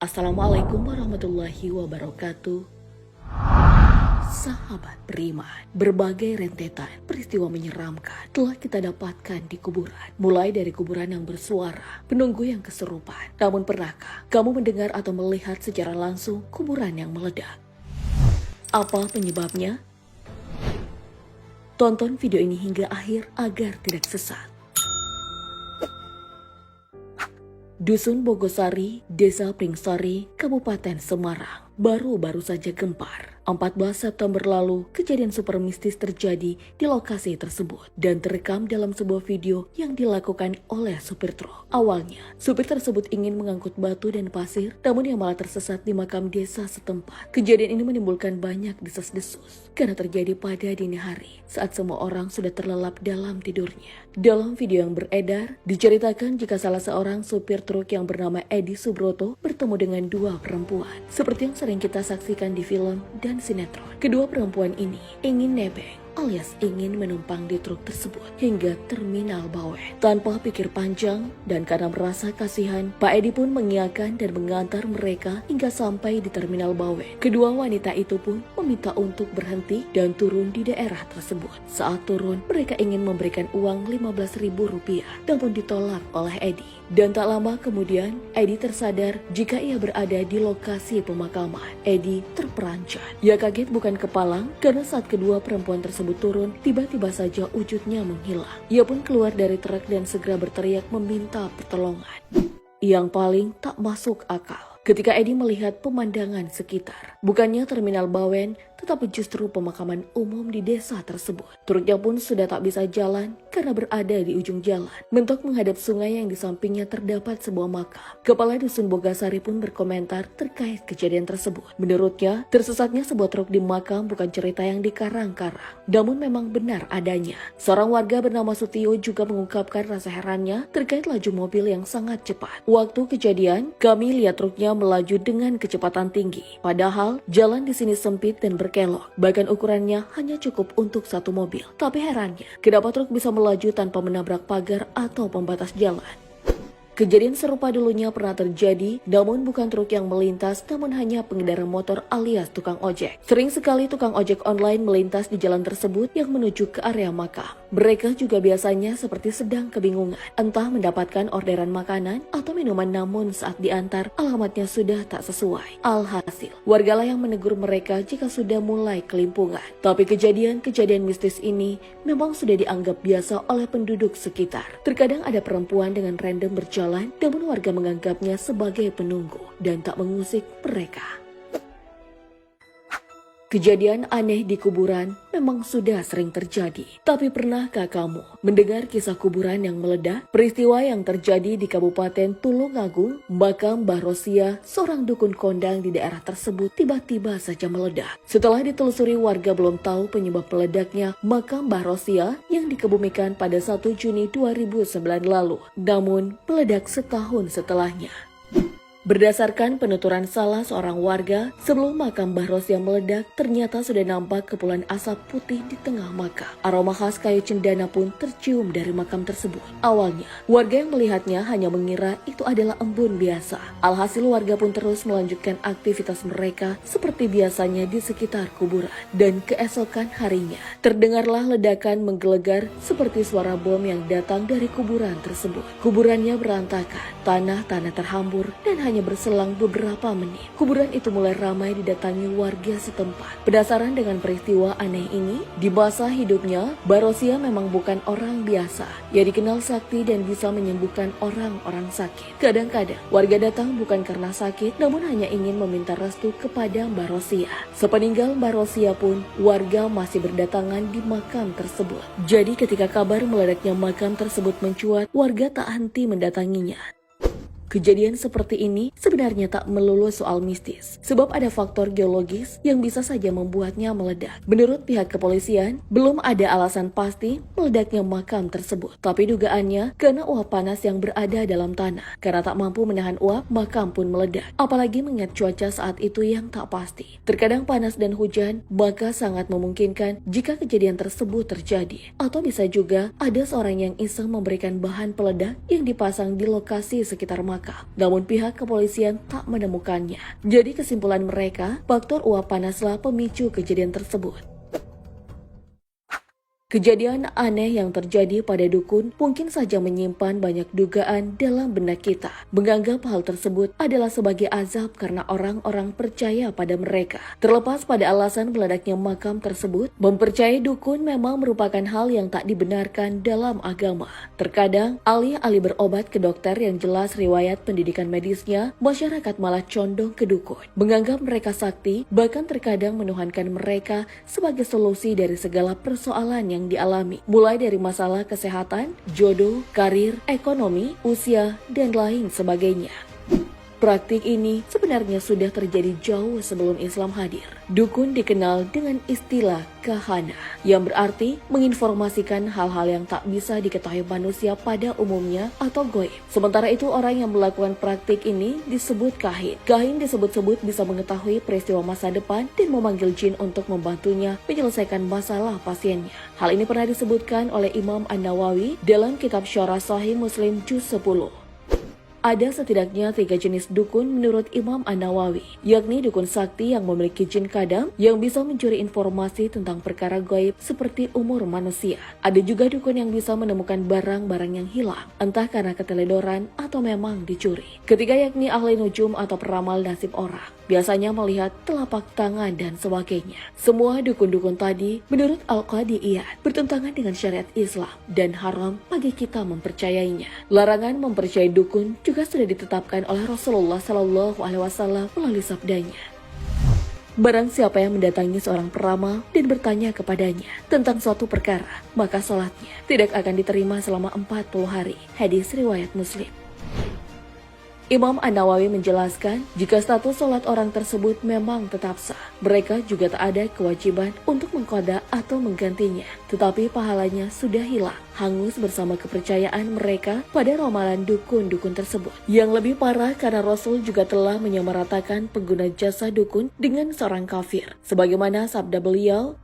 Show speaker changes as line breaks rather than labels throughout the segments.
Assalamualaikum warahmatullahi wabarakatuh. Sahabat beriman, berbagai rentetan peristiwa menyeramkan telah kita dapatkan di kuburan. Mulai dari kuburan yang bersuara, penunggu yang kesurupan. Namun pernahkah kamu mendengar atau melihat secara langsung kuburan yang meledak? Apa penyebabnya? Tonton video ini hingga akhir agar tidak sesat. Dusun Bogosari, Desa Pringsari, Kabupaten Semarang, baru-baru saja gempar. 14 September lalu, kejadian super mistis terjadi di lokasi tersebut dan terekam dalam sebuah video yang dilakukan oleh supir truk. Awalnya, supir tersebut ingin mengangkut batu dan pasir, namun ia malah tersesat di makam desa setempat. Kejadian ini menimbulkan banyak desas-desus karena terjadi pada dini hari saat semua orang sudah terlelap dalam tidurnya. Dalam video yang beredar, diceritakan jika salah seorang supir truk yang bernama Edi Subroto bertemu dengan dua perempuan, seperti yang sering kita saksikan di film dan sinetron. Kedua perempuan ini ingin nebeng alias ingin menumpang di truk tersebut hingga terminal Bawen. Tanpa pikir panjang dan karena merasa kasihan, Pak Edi pun mengiyakan dan mengantar mereka hingga sampai di terminal Bawen. Kedua wanita itu pun meminta untuk berhenti dan turun di daerah tersebut. Saat turun, mereka ingin memberikan uang Rp15.000, namun ditolak oleh Edi. Dan tak lama kemudian, Edi tersadar jika ia berada di lokasi pemakaman. Edi terperanjat. Ia kaget bukan kepalang karena saat kedua perempuan tersebut turun, tiba-tiba saja wujudnya menghilang. Ia pun keluar dari truk dan segera berteriak meminta pertolongan. Yang paling tak masuk akal ketika Edi melihat pemandangan sekitar. Bukannya terminal Bawen, tetapi justru pemakaman umum di desa tersebut. Truknya pun sudah tak bisa jalan karena berada di ujung jalan. Mentok menghadap sungai yang di sampingnya terdapat sebuah makam. Kepala Dusun Bogasari pun berkomentar terkait kejadian tersebut. Menurutnya, tersesatnya sebuah truk di makam bukan cerita yang dikarang-karang, namun memang benar adanya. Seorang warga bernama Sutio juga mengungkapkan rasa herannya terkait laju mobil yang sangat cepat. Waktu kejadian, kami lihat truknya melaju dengan kecepatan tinggi. Padahal, jalan di sini sempit dan berkelok. Bahkan ukurannya hanya cukup untuk satu mobil. Tapi herannya, kenapa truk bisa melaju tanpa menabrak pagar atau pembatas jalan? Kejadian serupa dulunya pernah terjadi, namun bukan truk yang melintas, namun hanya pengendara motor alias tukang ojek. Sering sekali tukang ojek online melintas di jalan tersebut yang menuju ke area makam. Mereka juga biasanya seperti sedang kebingungan, entah mendapatkan orderan makanan atau minuman, namun saat diantar, alamatnya sudah tak sesuai. Alhasil, wargalah yang menegur mereka jika sudah mulai kelimpungan. Tapi kejadian-kejadian mistis ini memang sudah dianggap biasa oleh penduduk sekitar. Terkadang ada perempuan dengan random berjalan, namun warga menganggapnya sebagai penunggu dan tak mengusik mereka. Kejadian aneh di kuburan memang sudah sering terjadi. Tapi pernahkah kamu mendengar kisah kuburan yang meledak? Peristiwa yang terjadi di Kabupaten Tulungagung, makam Mbah Rosia, seorang dukun kondang di daerah tersebut tiba-tiba saja meledak. Setelah ditelusuri, warga belum tahu penyebab meledaknya makam Mbah Rosia yang dikebumikan pada 1 Juni 2009 lalu. Namun, meledak setahun setelahnya. Berdasarkan penuturan salah seorang warga, sebelum makam Mbah Rosia meledak, ternyata sudah nampak kepulan asap putih di tengah makam. Aroma khas kayu cendana pun tercium dari makam tersebut. Awalnya, warga yang melihatnya hanya mengira itu adalah embun biasa. Alhasil warga pun terus melanjutkan aktivitas mereka seperti biasanya di sekitar kuburan. Dan keesokan harinya, terdengarlah ledakan menggelegar seperti suara bom yang datang dari kuburan tersebut. Kuburannya berantakan, tanah-tanah terhambur, dan hanya berselang beberapa menit, kuburan itu mulai ramai didatangi warga setempat. Penasaran dengan peristiwa aneh ini, di masa hidupnya, Mbah Rosia memang bukan orang biasa. Ia dikenal sakti dan bisa menyembuhkan orang-orang sakit. Kadang-kadang, warga datang bukan karena sakit, namun hanya ingin meminta restu kepada Mbah Rosia. Sepeninggal Mbah Rosia pun, warga masih berdatangan di makam tersebut. Jadi ketika kabar meledaknya makam tersebut mencuat, warga tak henti mendatanginya. Kejadian seperti ini sebenarnya tak melulu soal mistis, sebab ada faktor geologis yang bisa saja membuatnya meledak. Menurut pihak kepolisian, belum ada alasan pasti meledaknya makam tersebut. Tapi dugaannya karena uap panas yang berada dalam tanah. Karena tak mampu menahan uap, makam pun meledak. Apalagi mengingat cuaca saat itu yang tak pasti. Terkadang panas dan hujan, maka sangat memungkinkan jika kejadian tersebut terjadi. Atau bisa juga ada seorang yang iseng memberikan bahan peledak yang dipasang di lokasi sekitar makam. makam. Namun pihak kepolisian tak menemukannya. Jadi kesimpulan mereka, faktor uap panaslah pemicu kejadian tersebut. Kejadian aneh yang terjadi pada dukun mungkin saja menyimpan banyak dugaan dalam benak kita. Menganggap hal tersebut adalah sebagai azab karena orang-orang percaya pada mereka. Terlepas pada alasan meledaknya makam tersebut, mempercayai dukun memang merupakan hal yang tak dibenarkan dalam agama. Terkadang, alih-alih berobat ke dokter yang jelas riwayat pendidikan medisnya, masyarakat malah condong ke dukun. Menganggap mereka sakti, bahkan terkadang menuhankan mereka sebagai solusi dari segala persoalan yang dialami, mulai dari masalah kesehatan, jodoh, karir, ekonomi, usia, dan lain sebagainya. Praktik ini sebenarnya sudah terjadi jauh sebelum Islam hadir. Dukun dikenal dengan istilah kahana, yang berarti menginformasikan hal-hal yang tak bisa diketahui manusia pada umumnya atau goib. Sementara itu orang yang melakukan praktik ini disebut kahin. Kahin disebut-sebut bisa mengetahui peristiwa masa depan dan memanggil jin untuk membantunya menyelesaikan masalah pasiennya. Hal ini pernah disebutkan oleh Imam An-Nawawi dalam kitab Syarah Sahih Muslim Juz 10. Ada setidaknya 3 jenis dukun menurut Imam An-Nawawi, yakni dukun sakti yang memiliki jin kadam yang bisa mencuri informasi tentang perkara gaib seperti umur manusia. Ada juga dukun yang bisa menemukan barang-barang yang hilang, entah karena keteledoran atau memang dicuri. Ketiga yakni ahli nujum atau peramal nasib orang, biasanya melihat telapak tangan dan sebagainya. Semua dukun-dukun tadi menurut Al-Qadi Iyad bertentangan dengan syariat Islam dan haram bagi kita mempercayainya. Larangan mempercayai dukun juga sudah ditetapkan oleh Rasulullah SAW melalui sabdanya. Barang siapa yang mendatangi seorang peramal dan bertanya kepadanya tentang suatu perkara, maka sholatnya tidak akan diterima selama 40 hari. Hadis riwayat Muslim. Imam An-Nawawi menjelaskan, jika status sholat orang tersebut memang tetap sah, mereka juga tak ada kewajiban untuk mengqada atau menggantinya, tetapi pahalanya sudah hilang, hangus bersama kepercayaan mereka pada ramalan dukun-dukun tersebut. Yang lebih parah karena Rasul juga telah menyamaratakan pengguna jasa dukun dengan seorang kafir, sebagaimana sabda beliau,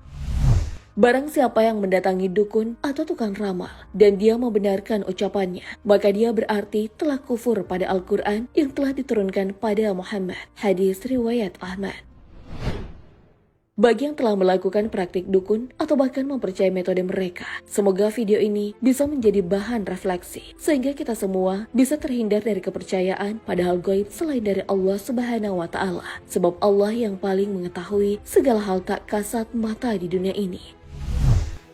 barang siapa yang mendatangi dukun atau tukang ramal dan dia membenarkan ucapannya, maka dia berarti telah kufur pada Al-Quran yang telah diturunkan pada Muhammad. Hadis riwayat Ahmad. Bagi yang telah melakukan praktik dukun atau bahkan mempercayai metode mereka, semoga video ini bisa menjadi bahan refleksi sehingga kita semua bisa terhindar dari kepercayaan pada hal gaib selain dari Allah Subhanahu wa Ta'ala, sebab Allah yang paling mengetahui segala hal tak kasat mata di dunia ini.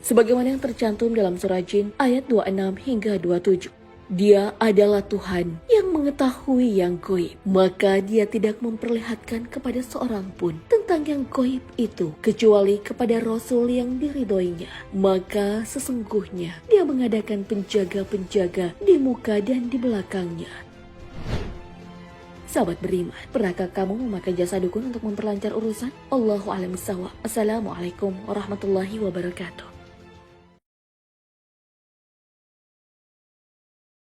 Sebagaimana yang tercantum dalam surah Jin ayat 26 hingga 27. Dia adalah Tuhan yang mengetahui yang gaib, maka dia tidak memperlihatkan kepada seorang pun tentang yang gaib itu, kecuali kepada Rasul yang diridhoinya. Maka sesungguhnya dia mengadakan penjaga-penjaga di muka dan di belakangnya. Sahabat beriman, pernahkah kamu memakai jasa dukun untuk memperlancar urusan? Allahu a'lam bishawab. Assalamualaikum warahmatullahi wabarakatuh.